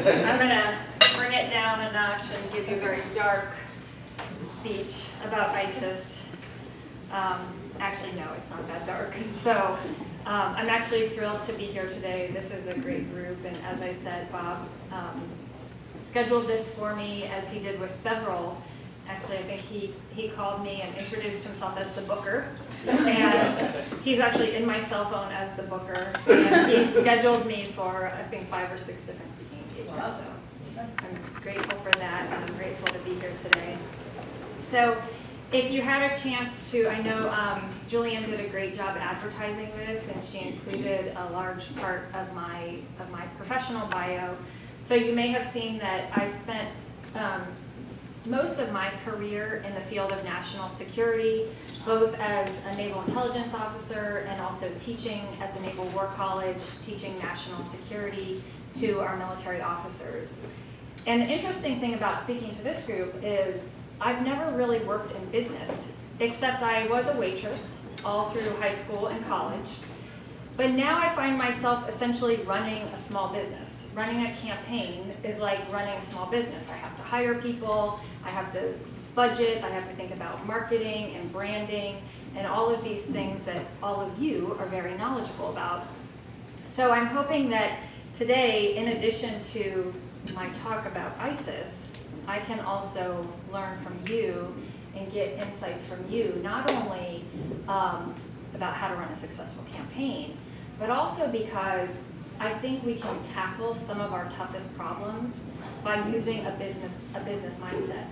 I'm going to bring it down a notch and give you a very dark speech about ISIS. Actually, no, it's not that dark. So I'm actually thrilled to be here today. This is a great group, and as I said, Bob scheduled this for me, as he did with several. Actually, I think he called me and introduced himself as the booker, and he's actually in my cell phone as the booker, and he scheduled me for, I think, 5 or 6 different speaking engagements. So I'm grateful for that, and I'm grateful to be here today. So if you had a chance to, I know Julianne did a great job advertising this, and she included a large part of my professional bio. So you may have seen that I spent most of my career in the field of national security, both as a naval intelligence officer and also teaching at the Naval War College, teaching national security to our military officers. And the interesting thing about speaking to this group is I've never really worked in business, except I was a waitress all through high school and college. But now I find myself essentially running a small business. Running a campaign is like running a small business. I have to hire people, I have to budget, I have to think about marketing and branding and all of these things that all of you are very knowledgeable about. So I'm hoping that today, in addition to my talk about ISIS, I can also learn from you and get insights from you, not only about how to run a successful campaign, but also because I think we can tackle some of our toughest problems by using a business mindset.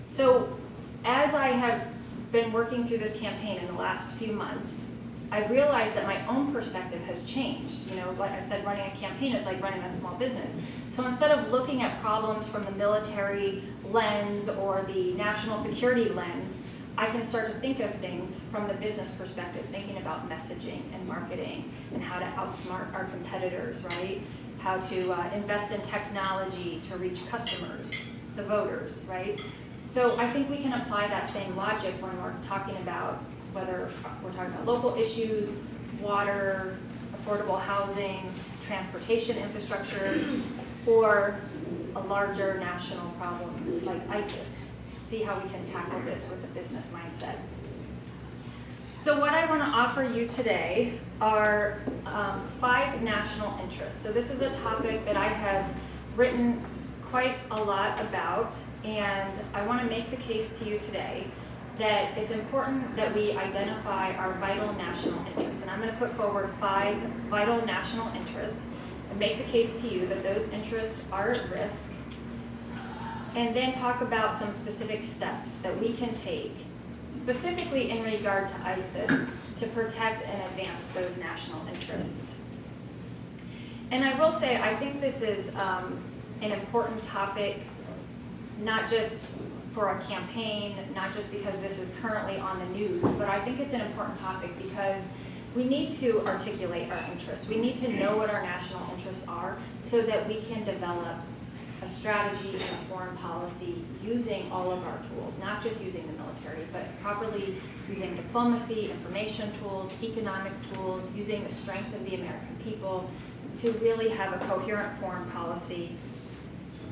So as I have been working through this campaign in the last few months, I've realized that my own perspective has changed. You know, like I said, running a campaign is like running a small business. So instead of looking at problems from the military lens or the national security lens, I can start to think of things from the business perspective, thinking about messaging and marketing and how to outsmart our competitors, right? How to invest in technology to reach customers, the voters, right? So I think we can apply that same logic when we're talking about whether we're talking about local issues, water, affordable housing, transportation infrastructure, or a larger national problem like ISIS. See how we can tackle this with a business mindset. So what I want to offer you today are 5 national interests. So this is a topic that I have written quite a lot about, and I want to make the case to you today that it's important that we identify our vital national interests. And I'm going to put forward 5 vital national interests and make the case to you that those interests are at risk, and then talk about some specific steps that we can take, specifically in regard to ISIS, to protect and advance those national interests. And I will say, I think this is an important topic, not just for a campaign, not just because this is currently on the news, but I think it's an important topic because we need to articulate our interests. We need to know what our national interests are so that we can develop a strategy and a foreign policy using all of our tools, not just using the military, but properly using diplomacy, information tools, economic tools, using the strength of the American people to really have a coherent foreign policy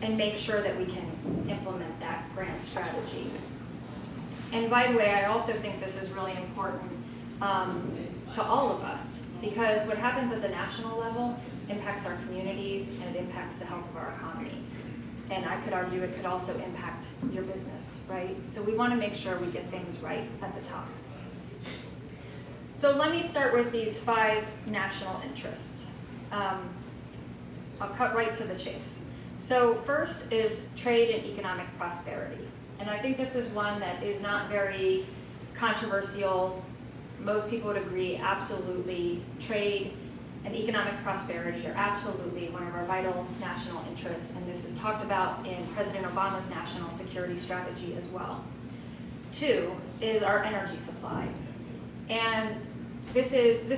and make sure that we can implement that grand strategy. And by the way, I also think this is really important to all of us, because what happens at the national level impacts our communities and it impacts the health of our economy. And I could argue it could also impact your business, right? So we want to make sure we get things right at the top. So let me start with these 5 national interests. I'll cut right to the chase. So first is trade and economic prosperity. And I think this is one that is not very controversial. Most people would agree, absolutely, trade and economic prosperity are absolutely one of our vital national interests, and this is talked about in President Obama's national security strategy as well. 2 is our energy supply. And this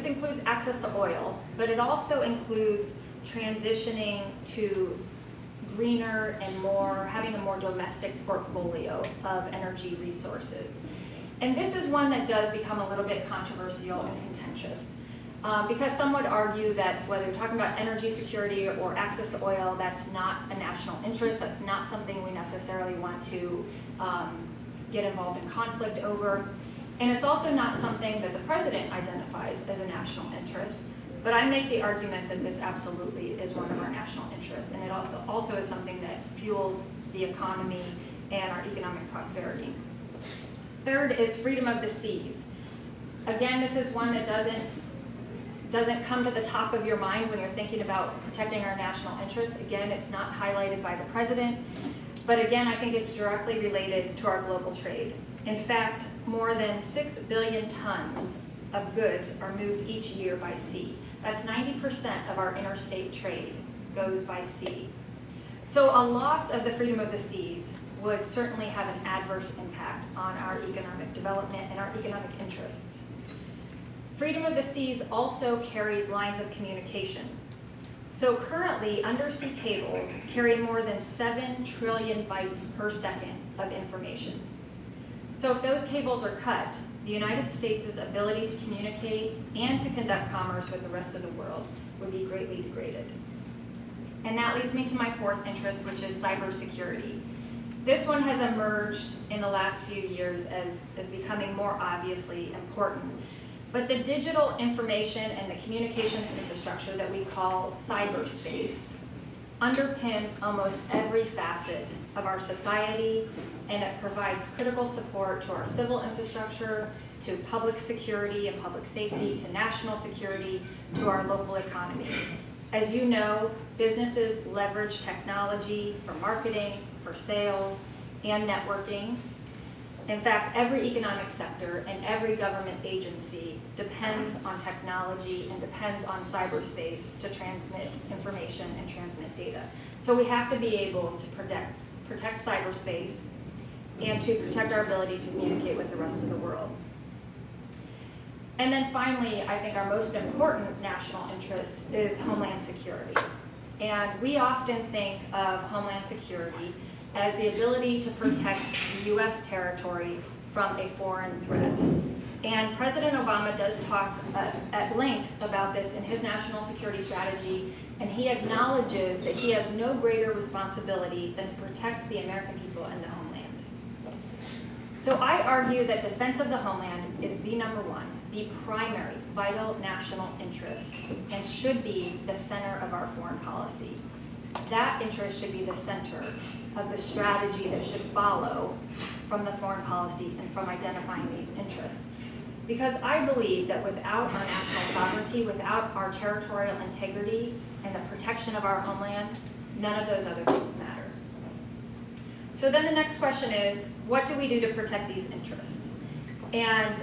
includes access to oil, but it also includes transitioning to greener and having a more domestic portfolio of energy resources. And this is one that does become a little bit controversial and contentious. Because some would argue that whether you're talking about energy security or access to oil, that's not a national interest. That's not something we necessarily want to get involved in conflict over. And it's also not something that the president identifies as a national interest. But I make the argument that this absolutely is one of our national interests, and it also is something that fuels the economy and our economic prosperity. Third is freedom of the seas. Again, this is one that doesn't come to the top of your mind when you're thinking about protecting our national interests. Again, it's not highlighted by the president, but again, I think it's directly related to our global trade. In fact, more than 6 billion tons of goods are moved each year by sea. That's 90% of our interstate trade goes by sea. So a loss of the freedom of the seas would certainly have an adverse impact on our economic development and our economic interests. Freedom of the seas also carries lines of communication. So currently, undersea cables carry more than 7 trillion bytes per second of information. So if those cables are cut, the United States' ability to communicate and to conduct commerce with the rest of the world would be greatly degraded. And that leads me to my fourth interest, which is cybersecurity. This one has emerged in the last few years as becoming more obviously important. But the digital information and the communications infrastructure that we call cyberspace underpins almost every facet of our society, and it provides critical support to our civil infrastructure, to public security and public safety, to national security, to our local economy. As you know, businesses leverage technology for marketing, for sales, and networking. In fact, every economic sector and every government agency depends on technology and depends on cyberspace to transmit information and transmit data. So we have to be able to protect cyberspace and to protect our ability to communicate with the rest of the world. And then finally, I think our most important national interest is homeland security. And we often think of homeland security as the ability to protect the U.S. territory from a foreign threat. And President Obama does talk at length about this in his national security strategy, and he acknowledges that he has no greater responsibility than to protect the American people and the homeland. So I argue that defense of the homeland is the number one, the primary, vital national interest, and should be the center of our foreign policy. That interest should be the center of the strategy that should follow from the foreign policy and from identifying these interests. Because I believe that without our national sovereignty, without our territorial integrity and the protection of our homeland, none of those other things matter. So then the next question is, what do we do to protect these interests? And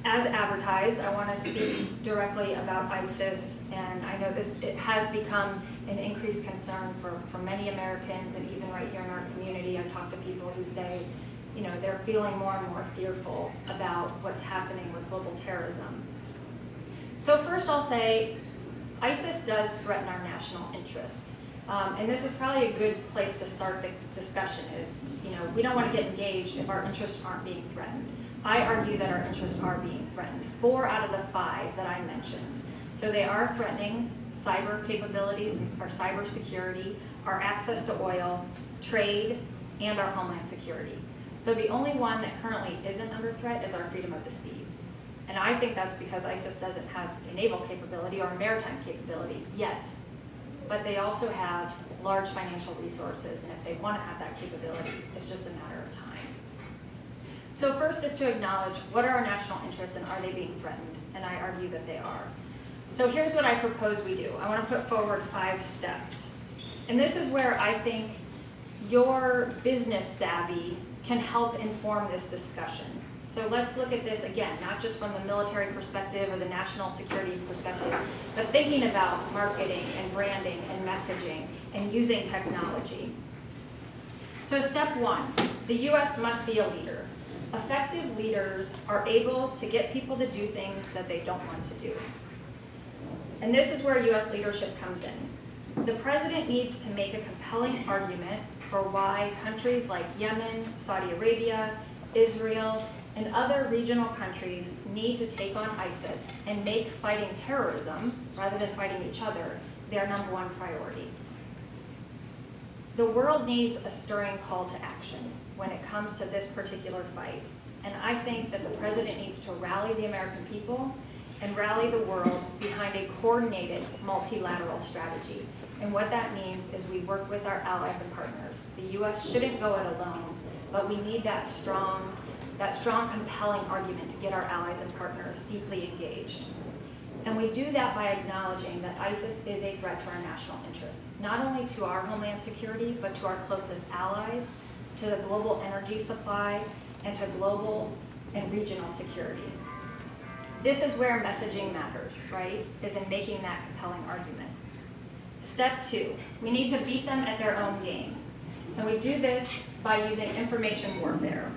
as advertised, I want to speak directly about ISIS, and I know it has become an increased concern for many Americans, and even right here in our community, I've talked to people who say, you know, they're feeling more and more fearful about what's happening with global terrorism. So first I'll say, ISIS does threaten our national interests. And this is probably a good place to start the discussion is, you know, we don't want to get engaged if our interests aren't being threatened. I argue that our interests are being threatened. 4 out of the 5 that I mentioned. So they are threatening cyber capabilities, our cyber security, our access to oil, trade, and our homeland security. So the only one that currently isn't under threat is our freedom of the seas. And I think that's because ISIS doesn't have a naval capability or a maritime capability yet. But they also have large financial resources, and if they want to have that capability, it's just a matter of time. So first is to acknowledge what are our national interests and are they being threatened? And I argue that they are. So here's what I propose we do. I want to put forward 5 steps. And this is where I think your business savvy can help inform this discussion. So let's look at this again, not just from the military perspective or the national security perspective, but thinking about marketing and branding and messaging and using technology. So step 1, the U.S. must be a leader. Effective leaders are able to get people to do things that they don't want to do. And this is where U.S. leadership comes in. The president needs to make a compelling argument for why countries like Yemen, Saudi Arabia, Israel, and other regional countries need to take on ISIS and make fighting terrorism, rather than fighting each other, their #1 priority. The world needs a stirring call to action when it comes to this particular fight. And I think that the president needs to rally the American people and rally the world behind a coordinated multilateral strategy. And what that means is we work with our allies and partners. The US shouldn't go it alone, but we need that strong, compelling argument to get our allies and partners deeply engaged. And we do that by acknowledging that ISIS is a threat to our national interest, not only to our homeland security, but to our closest allies, to the global energy supply, and to global and regional security. This is where messaging matters, right? Is in making that compelling argument. Step 2, we need to beat them at their own game. And we do this by using information warfare.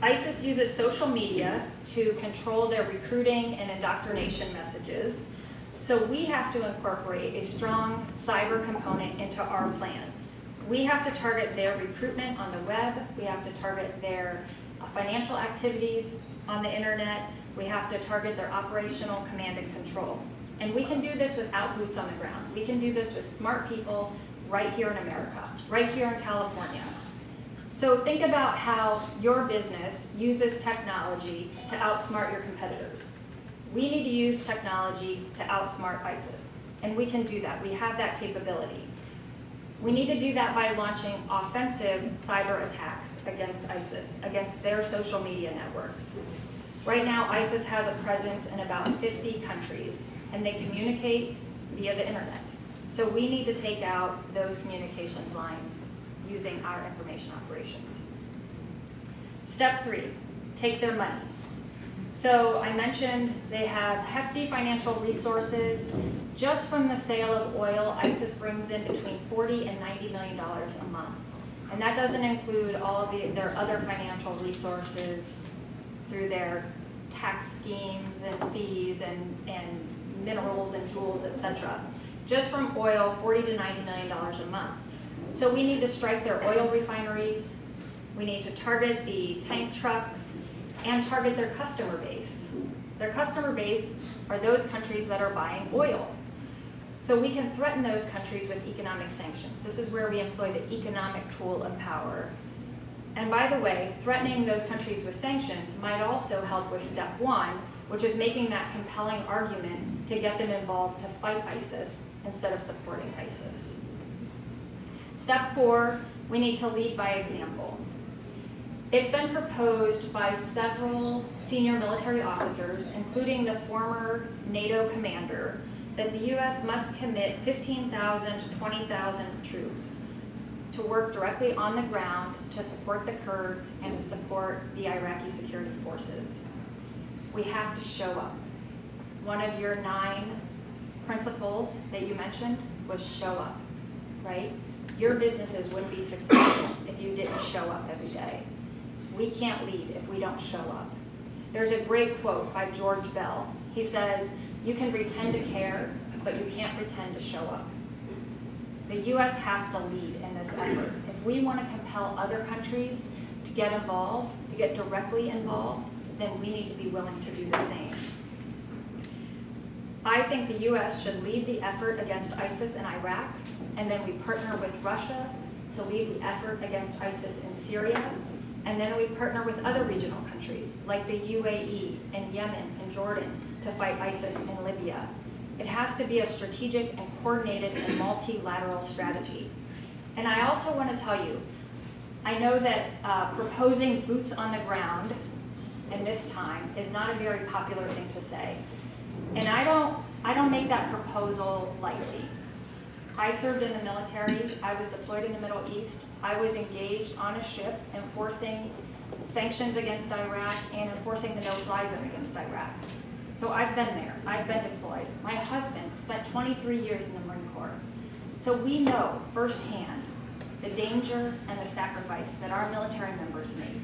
ISIS uses social media to control their recruiting and indoctrination messages. So we have to incorporate a strong cyber component into our plan. We have to target their recruitment on the web. We have to target their financial activities on the internet. We have to target their operational command and control. And we can do this without boots on the ground. We can do this with smart people right here in America, right here in California. So think about how your business uses technology to outsmart your competitors. We need to use technology to outsmart ISIS, and we can do that. We have that capability. We need to do that by launching offensive cyber attacks against ISIS, against their social media networks. Right now, ISIS has a presence in about 50 countries, and they communicate via the internet. So we need to take out those communications lines using our information operations. Step 3, take their money. So I mentioned they have hefty financial resources. Just from the sale of oil, ISIS brings in between $40 and $90 million a month. And that doesn't include all of their other financial resources through their tax schemes and fees and minerals and jewels, etc. Just from oil, $40 to $90 million a month. So we need to strike their oil refineries. We need to target the tank trucks and target their customer base. Their customer base are those countries that are buying oil. So we can threaten those countries with economic sanctions. This is where we employ the economic tool of power. And by the way, threatening those countries with sanctions might also help with step 1, which is making that compelling argument to get them involved to fight ISIS instead of supporting ISIS. Step 4, we need to lead by example. It's been proposed by several senior military officers, including the former NATO commander, that the US must commit 15,000 to 20,000 troops to work directly on the ground to support the Kurds and to support the Iraqi security forces. We have to show up. One of your 9 principles that you mentioned was show up, right? Your businesses wouldn't be successful if you didn't show up every day. We can't lead if we don't show up. There's a great quote by George Bell. He says, "You can pretend to care, but you can't pretend to show up." The US has to lead in this effort. If we want to compel other countries to get involved, to get directly involved, then we need to be willing to do the same. I think the US should lead the effort against ISIS in Iraq, and then we partner with Russia to lead the effort against ISIS in Syria, and then we partner with other regional countries like the UAE and Yemen and Jordan to fight ISIS in Libya. It has to be a strategic and coordinated and multilateral strategy. And I also want to tell you, I know that proposing boots on the ground in this time is not a very popular thing to say. And I don't make that proposal lightly. I served in the military. I was deployed in the Middle East. I was engaged on a ship enforcing sanctions against Iraq and enforcing the no-fly zone against Iraq. So I've been there. I've been deployed. My husband spent 23 years in the Marine Corps. So we know firsthand the danger and the sacrifice that our military members make.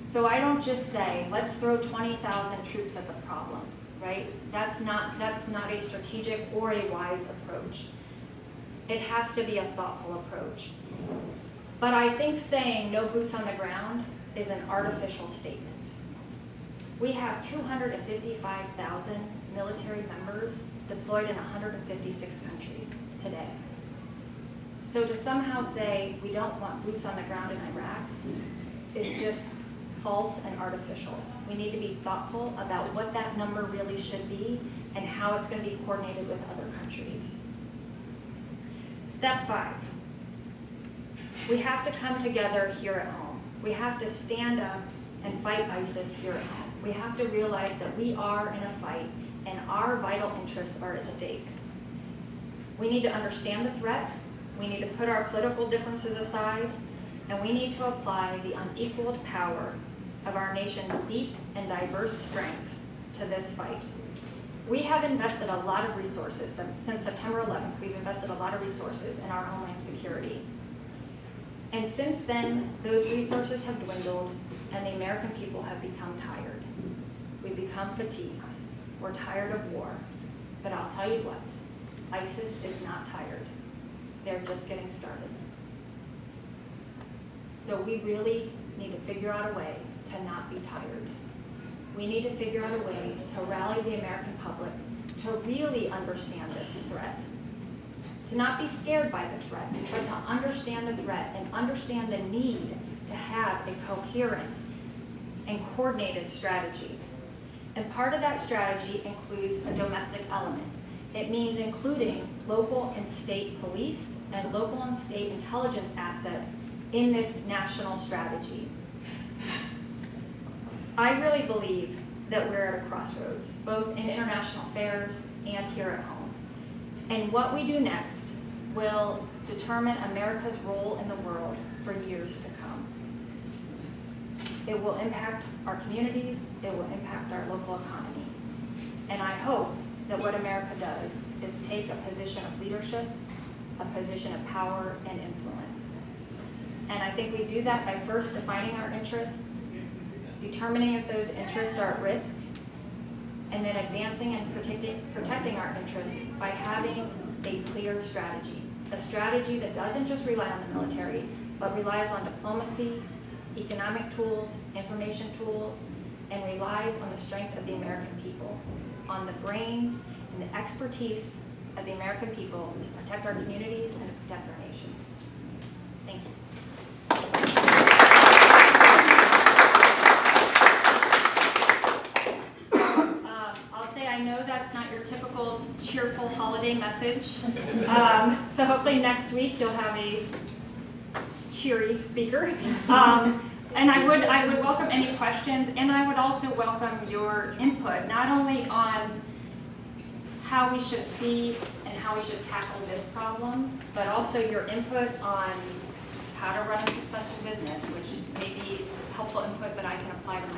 So I don't just say, let's throw 20,000 troops at the problem, right? That's not a strategic or a wise approach. It has to be a thoughtful approach. But I think saying no boots on the ground is an artificial statement. We have 255,000 military members deployed in 156 countries today. So to somehow say we don't want boots on the ground in Iraq is just false and artificial. We need to be thoughtful about what that number really should be and how it's going to be coordinated with other countries. Step 5. We have to come together here at home. We have to stand up and fight ISIS here at home. We have to realize that we are in a fight and our vital interests are at stake. We need to understand the threat. We need to put our political differences aside, and we need to apply the unequaled power of our nation's deep and diverse strengths to this fight. We have invested a lot of resources since September 11th. We've invested a lot of resources in our homeland security. And since then, those resources have dwindled and the American people have become tired. We've become fatigued. We're tired of war. But I'll tell you what, ISIS is not tired. They're just getting started. So we really need to figure out a way to not be tired. We need to figure out a way to rally the American public to really understand this threat. To not be scared by the threat, but to understand the threat and understand the need to have a coherent and coordinated strategy. And part of that strategy includes a domestic element. It means including local and state police and local and state intelligence assets in this national strategy. I really believe that we're at a crossroads, both in international affairs and here at home. And what we do next will determine America's role in the world for years to come. It will impact our communities, it will impact our local economy. And I hope that what America does is take a position of leadership, a position of power and influence. And I think we do that by first defining our interests, determining if those interests are at risk, and then advancing and protecting our interests by having a clear strategy. A strategy that doesn't just rely on the military, but relies on diplomacy, economic tools, information tools, and relies on the strength of the American people, on the brains and the expertise of the American people to protect our communities and to protect our nation. Thank you. I know that's not your typical cheerful holiday message. So hopefully next week you'll have a cheery speaker. And I would welcome any questions, and I would also welcome your input, not only on how we should see and how we should tackle this problem, but also your input on how to run a successful business, which may be helpful input that I can apply to